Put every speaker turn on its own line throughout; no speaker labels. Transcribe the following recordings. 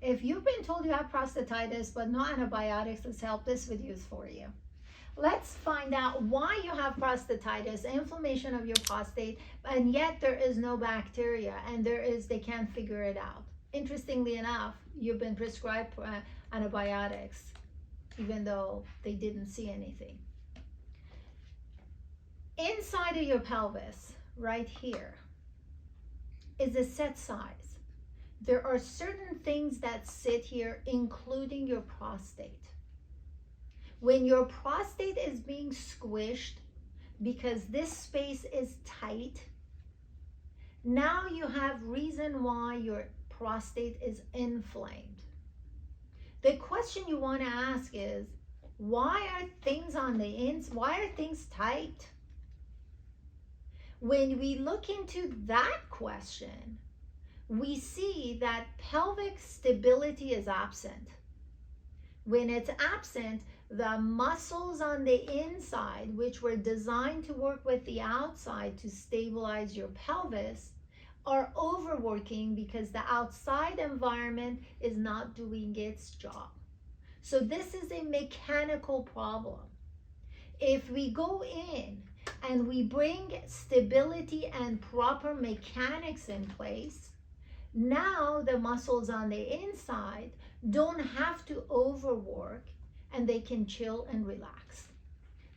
If you've been told you have prostatitis but no antibiotics, let's help. This video is for you. Let's find out why you have prostatitis, inflammation of your prostate, and yet there is no bacteria, and they can't figure it out. Interestingly enough, you've been prescribed antibiotics, even though they didn't see anything. Inside of your pelvis, right here, is a set size. There are certain things that sit here, including your prostate. When your prostate is being squished because this space is tight, now you have reason why your prostate is inflamed. The question you want to ask is, why are things on the inside, why are things tight? When we look into that question, we see that pelvic stability is absent. When it's absent, the muscles on the inside, which were designed to work with the outside to stabilize your pelvis, are overworking because the outside environment is not doing its job. So this is a mechanical problem. If we go in and we bring stability and proper mechanics in place, now the muscles on the inside don't have to overwork and they can chill and relax.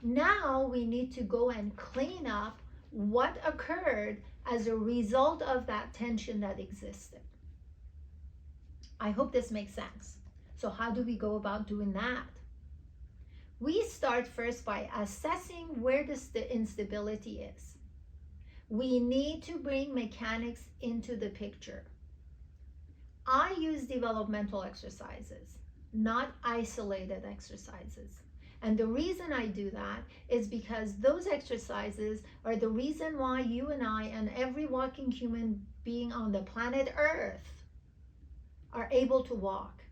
Now we need to go and clean up what occurred as a result of that tension that existed. I hope this makes sense. So how do we go about doing that? We start first by assessing where the instability is. We need to bring mechanics into the picture. I use developmental exercises, not isolated exercises. And the reason I do that is because those exercises are the reason why you and I and every walking human being on the planet Earth are able to walk.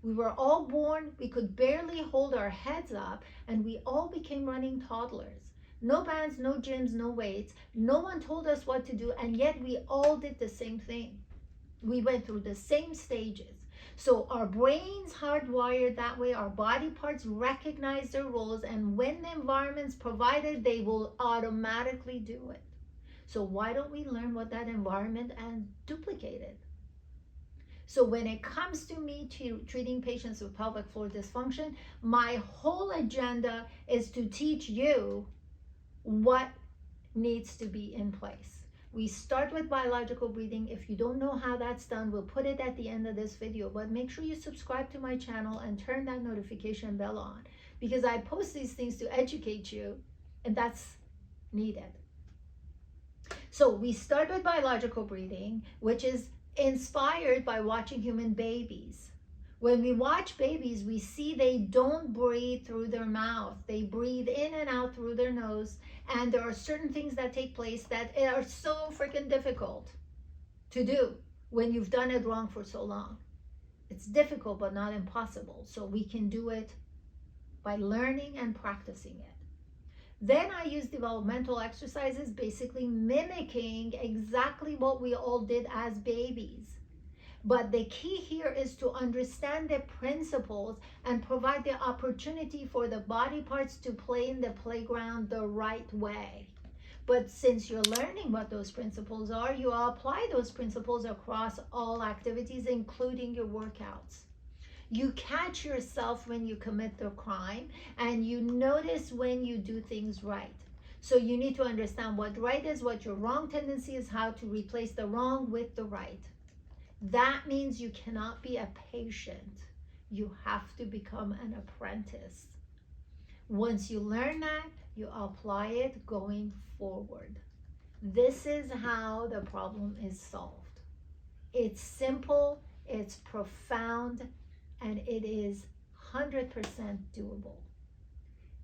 We were all born, we could barely hold our heads up, and we all became running toddlers. No bands, no gyms, no weights. No one told us what to do, and yet we all did the same thing. We went through the same stages. So our brains hardwired that way, our body parts recognize their roles, and when the environment's provided, they will automatically do it. So why don't we learn what that environment and duplicate it? So when it comes to me treating patients with pelvic floor dysfunction, my whole agenda is to teach you what needs to be in place. We start with biological breathing. If you don't know how that's done, we'll put it at the end of this video, but make sure you subscribe to my channel and turn that notification bell on, because I post these things to educate you, and that's needed. So we start with biological breathing, which is inspired by watching human babies. When we watch babies, we see they don't breathe through their mouth. They breathe in and out through their nose. And there are certain things that take place that are so freaking difficult to do when you've done it wrong for so long. It's difficult, but not impossible. So we can do it by learning and practicing it. Then I use developmental exercises, basically mimicking exactly what we all did as babies. But the key here is to understand the principles and provide the opportunity for the body parts to play in the playground the right way. But since you're learning what those principles are, you apply those principles across all activities, including your workouts. You catch yourself when you commit the crime, and you notice when you do things right. So you need to understand what right is, what your wrong tendency is, how to replace the wrong with the right. That means you cannot be a patient. You have to become an apprentice. Once you learn that, you apply it going forward. This is how the problem is solved. It's simple, it's profound, and it is 100% doable.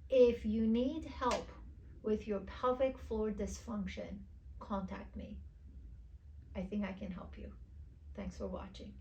If you need help with your pelvic floor dysfunction, contact me. I think I can help you. Thanks for watching.